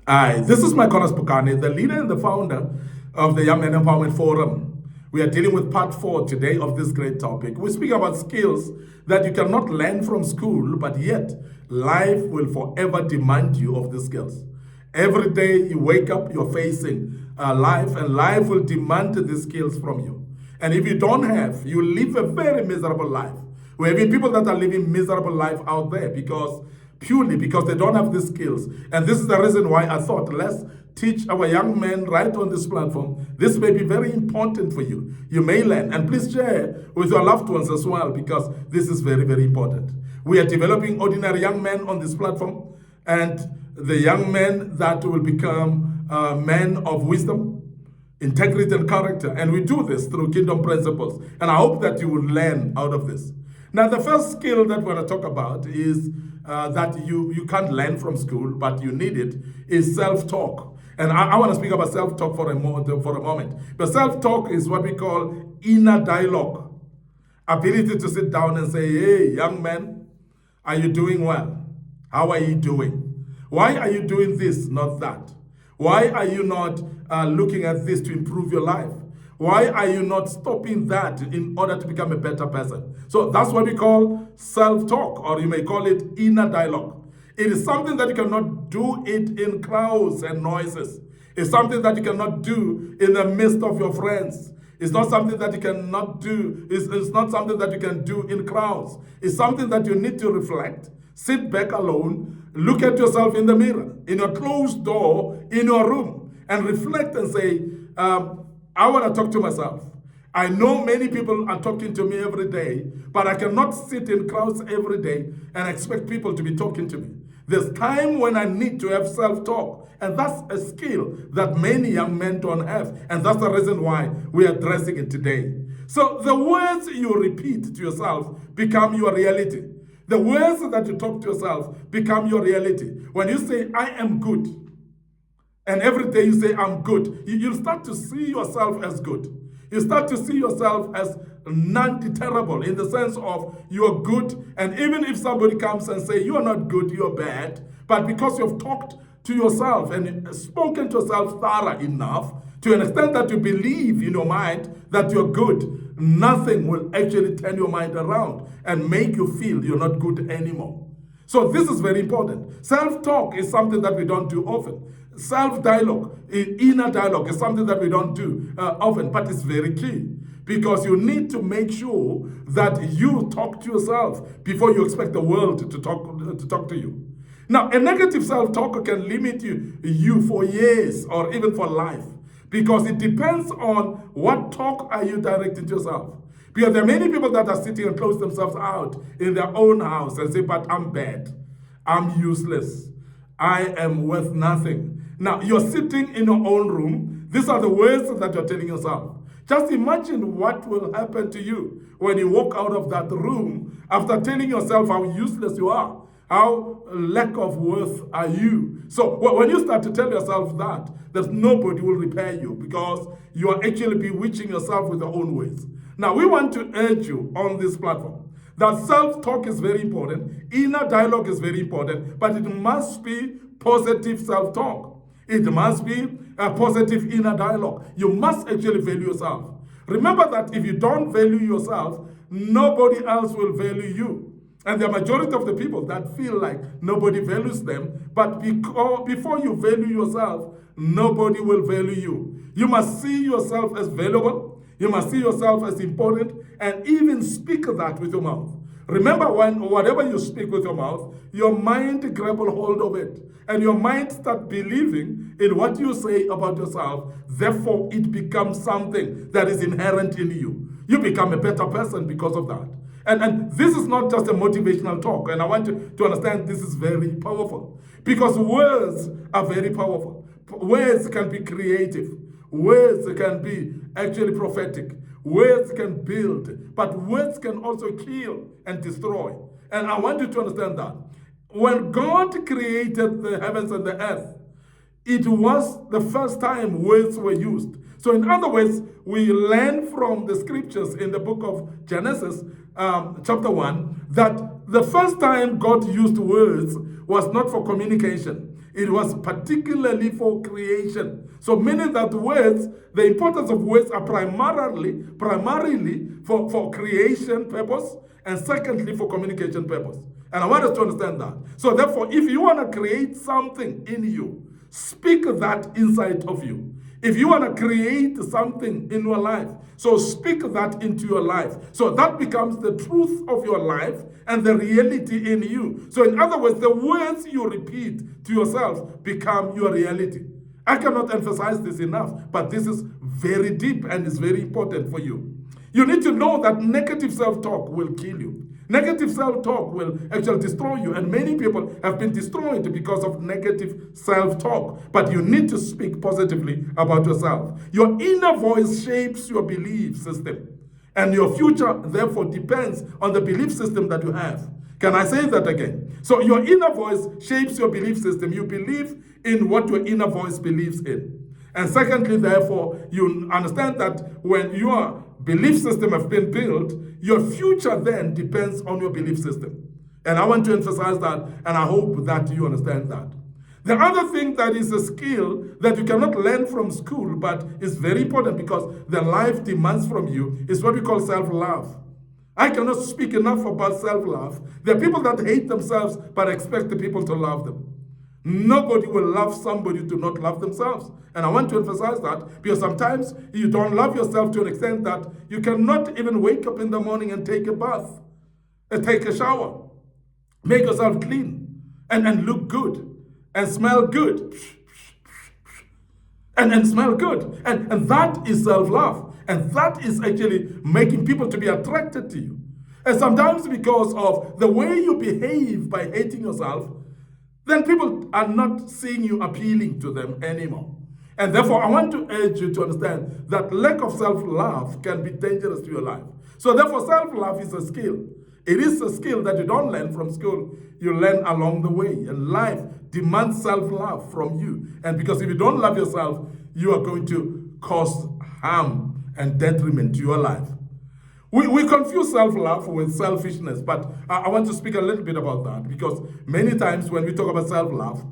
Hi, this is MIcornus, the leader and the founder of the Young Men Empowerment Forum. We are dealing with part 4 today of this great topic. We speak about skills that you cannot learn from school, but yet life will forever demand you of the skills. Every day you wake up, you're facing life, and life will demand these skills from you. And if you don't have, you live a very miserable life. We have people that are living miserable life out there purely because they don't have the skills. And this is the reason why I thought, let's teach our young men right on this platform. This may be very important for you. You may learn, and please share with your loved ones as well, because this is very, very important. We are developing ordinary young men on this platform, and the young men that will become men of wisdom, integrity, and character. And we do this through kingdom principles. And I hope that you will learn out of this. Now, the first skill that we're going to talk about is that you can't learn from school, but you need it, is self-talk. And I want to speak about self-talk for a moment. But self-talk is what we call inner dialogue. Ability to sit down and say, hey, young man, are you doing well? How are you doing? Why are you doing this, not that? Why are you not looking at this to improve your life? Why are you not stopping that in order to become a better person? So that's what we call self-talk, or you may call it inner dialogue. It is something that you cannot do it in crowds and noises. It's something that you cannot do in the midst of your friends. It's not something that you cannot do. It's not something that you can do in crowds. It's something that you need to reflect, sit back alone, look at yourself in the mirror, in your closed door, in your room, and reflect and say, I want to talk to myself. I know many people are talking to me every day, but I cannot sit in crowds every day and expect people to be talking to me. There's time when I need to have self-talk, and that's a skill that many young men don't have, and that's the reason why we are addressing it today. So the words you repeat to yourself become your reality. The words that you talk to yourself become your reality. When you say, I am good, and every day you say, I'm good, you'll start to see yourself as good. You start to see yourself as non-deterrable, in the sense of you're good, and even if somebody comes and say, you're not good, you're bad, but because you've talked to yourself and spoken to yourself thorough enough, to an extent that you believe in your mind that you're good, nothing will actually turn your mind around and make you feel you're not good anymore. So this is very important. Self-talk is something that we don't do often. Self-dialogue, inner dialogue, is something that we don't do often, but it's very key, because you need to make sure that you talk to yourself before you expect the world to talk to you. Now, a negative self-talk can limit you for years or even for life, because it depends on what talk are you directing to yourself. Because there are many people that are sitting and close themselves out in their own house and say, but I'm bad, I'm useless, I am worth nothing. Now, you're sitting in your own room. These are the words that you're telling yourself. Just imagine what will happen to you when you walk out of that room after telling yourself how useless you are, how lack of worth are you. So when you start to tell yourself that nobody will repair you, because you are actually bewitching yourself with your own ways. Now, we want to urge you on this platform that self-talk is very important, inner dialogue is very important, but it must be positive self-talk. It must be a positive inner dialogue. You must actually value yourself. Remember that if you don't value yourself, nobody else will value you. And the majority of the people that feel like nobody values them, but before you value yourself, nobody will value you. You must see yourself as valuable. You must see yourself as important, and even speak that with your mouth. Remember, whatever you speak with your mouth, your mind grab a hold of it. And your mind start believing in what you say about yourself. Therefore, it becomes something that is inherent in you. You become a better person because of that. And this is not just a motivational talk. And I want you to understand this is very powerful. Because words are very powerful. Words can be creative. Words can be actually prophetic. Words can build, but words can also kill and destroy. And I want you to understand that. When God created the heavens and the earth, it was the first time words were used. So in other words, we learn from the scriptures in the book of Genesis, chapter 1, that the first time God used words was not for communication. It was particularly for creation. So meaning that words, the importance of words are primarily for creation purpose, and secondly for communication purpose. And I want us to understand that. So therefore, if you want to create something in you, speak that inside of you. If you want to create something in your life, so speak that into your life. So that becomes the truth of your life and the reality in you. So in other words, the words you repeat to yourself become your reality. I cannot emphasize this enough, but this is very deep and is very important for you. You need to know that negative self-talk will kill you. Negative self-talk will actually destroy you, and many people have been destroyed because of negative self-talk. But you need to speak positively about yourself. Your inner voice shapes your belief system, and your future, therefore, depends on the belief system that you have. Can I say that again? So your inner voice shapes your belief system. You believe in what your inner voice believes in. And secondly, therefore, you understand that when your belief system has been built, your future then depends on your belief system. And I want to emphasize that, and I hope that you understand that. The other thing that is a skill that you cannot learn from school, but is very important because the life demands from you, is what we call self-love. I cannot speak enough about self-love. There are people that hate themselves but expect the people to love them. Nobody will love somebody to not love themselves. And I want to emphasize that because sometimes you don't love yourself to an extent that you cannot even wake up in the morning and take a bath, and take a shower, make yourself clean, and look good, and smell good, and smell good. And that is self-love. And that is actually making people to be attracted to you. And sometimes because of the way you behave by hating yourself, then people are not seeing you appealing to them anymore. And therefore, I want to urge you to understand that lack of self-love can be dangerous to your life. So therefore, self-love is a skill. It is a skill that you don't learn from school. You learn along the way. And life demands self-love from you. And because if you don't love yourself, you are going to cause harm and detriment to your life. We confuse self-love with selfishness, but I want to speak a little bit about that because many times when we talk about self-love,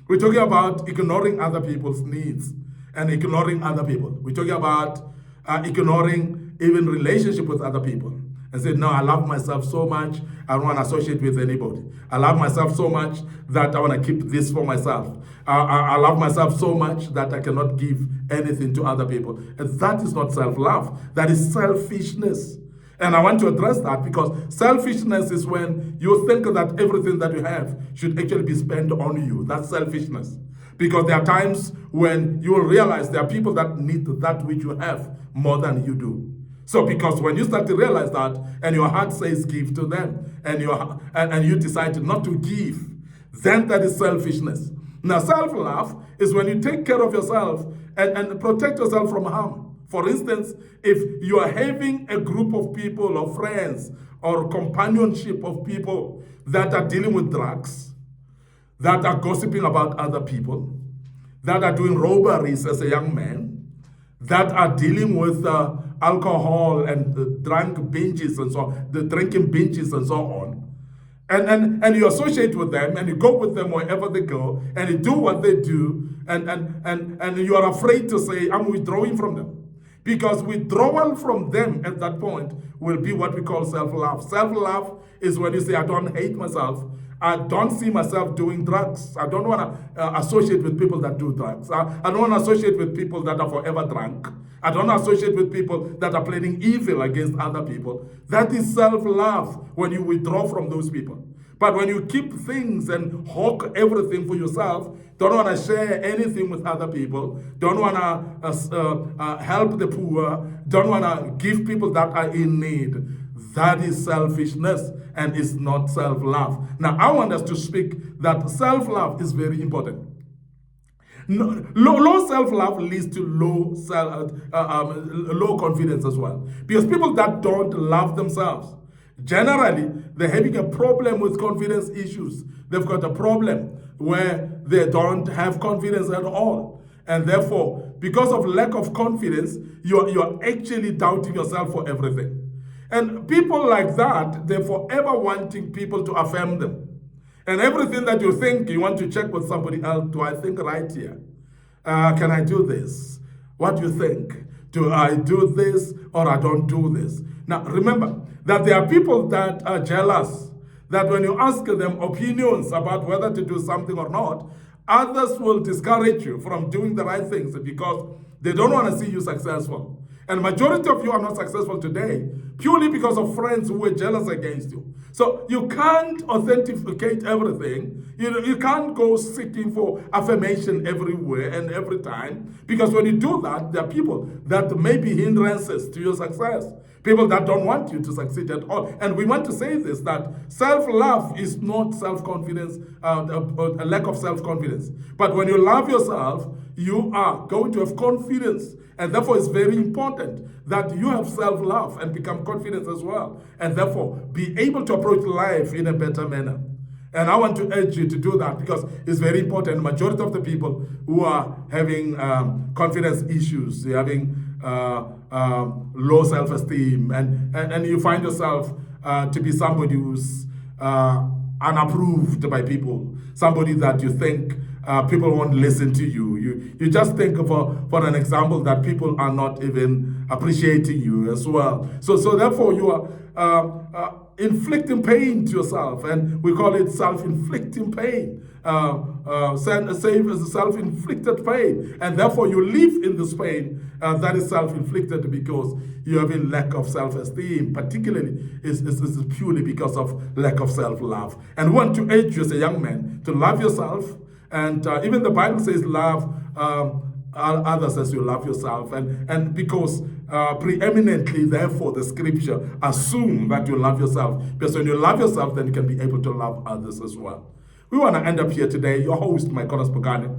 we're talking about ignoring other people's needs and ignoring other people. We're talking about ignoring even relationship with other people and say, no, I love myself so much, I don't want to associate with anybody. I love myself so much that I want to keep this for myself. I love myself so much that I cannot give anything to other people. And that is not self-love. That is selfishness. And I want to address that because selfishness is when you think that everything that you have should actually be spent on you. That's selfishness. Because there are times when you will realize there are people that need that which you have more than you do. So because when you start to realize that and your heart says give to them and you decide not to give, then that is selfishness. Now self-love is when you take care of yourself and protect yourself from harm. For instance, if you are having a group of people or friends or companionship of people that are dealing with drugs, that are gossiping about other people, that are doing robberies as a young man, that are dealing with alcohol and the drunk binges and so on, the drinking binges and so on, and you associate with them and you go with them wherever they go and you do what they do and you are afraid to say, I'm withdrawing from them. Because withdrawal from them at that point will be what we call self-love. Self-love is when you say, I don't hate myself. I don't see myself doing drugs. I don't want to associate with people that do drugs. I don't want to associate with people that are forever drunk. I don't associate with people that are planning evil against other people. That is self-love when you withdraw from those people. But when you keep things and hawk everything for yourself, don't want to share anything with other people, don't want to help the poor, don't want to give people that are in need, that is selfishness and is not self-love. Now, I want us to speak that self-love is very important. No, low self-love leads to low confidence as well. Because people that don't love themselves, generally, they're having a problem with confidence issues. They've got a problem where they don't have confidence at all. And therefore, because of lack of confidence, you're actually doubting yourself for everything. And people like that, they're forever wanting people to affirm them. And everything that you think, you want to check with somebody else. Do I think right here? Can I do this? What do you think? Do I do this or I don't do this? Now, remember that there are people that are jealous, that when you ask them opinions about whether to do something or not, others will discourage you from doing the right things because they don't want to see you successful. And majority of you are not successful today purely because of friends who were jealous against you. So you can't authenticate everything. You can't go seeking for affirmation everywhere and every time, because when you do that, there are people that may be hindrances to your success. People that don't want you to succeed at all. And we want to say this, that self-love is not self-confidence, a lack of self-confidence. But when you love yourself, you are going to have confidence. And therefore, it's very important that you have self-love and become confident as well. And therefore, be able to approach life in a better manner. And I want to urge you to do that because it's very important. The majority of the people who are having confidence issues, they're having low self-esteem, and you find yourself to be somebody who's unapproved by people, somebody that you think people won't listen to you. You just think for an example that people are not even appreciating you as well. So therefore you are inflicting pain to yourself, and we call it self-inflicting pain. Self-inflicted pain, and therefore you live in this pain that is self-inflicted because you have a lack of self-esteem. Particularly, is purely because of lack of self-love. And we want to urge you as a young man to love yourself, and even the Bible says love others as you love yourself, and because preeminently, therefore, the scripture assume that you love yourself, because when you love yourself, then you can be able to love others as well. We want to end up here today. Your host, MIcornus Phokane.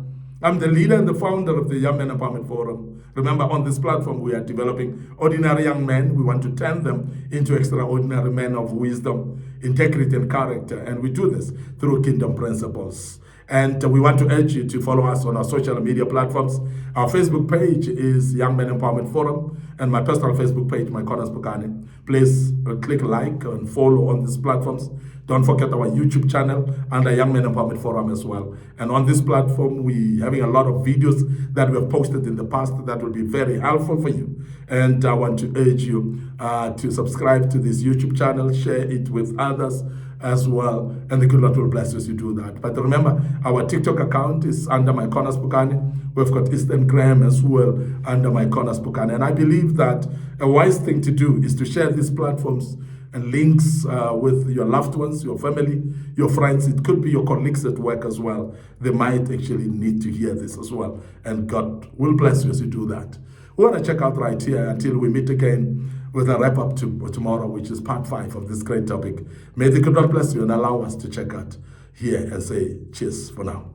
I'm the leader and the founder of the Young Men Empowerment Forum. Remember, on this platform, we are developing ordinary young men. We want to turn them into extraordinary men of wisdom, integrity, and character. And we do this through kingdom principles. And we want to urge you to follow us on our social media platforms. Our Facebook page is Young Men Empowerment Forum, and my personal Facebook page, MIcornus Phokane. Please click like and follow on these platforms. Don't forget our YouTube channel under Young Men Empowerment Forum as well. And on this platform, we're having a lot of videos that we have posted in the past that will be very helpful for you. And I want to urge you to subscribe to this YouTube channel, share it with others as well, and the good Lord will bless you as you do that. But remember, our TikTok account is under MIcornus Phokane. We've got Instagram as well under MIcornus Phokane. And I believe that a wise thing to do is to share these platforms and links with your loved ones, your family, your friends. It could be your colleagues at work as well. They might actually need to hear this as well. And God will bless you as you do that. We want to check out right here until we meet again with a wrap-up tomorrow, which is part 5 of this great topic. May the good Lord bless you and allow us to check out here and say cheers for now.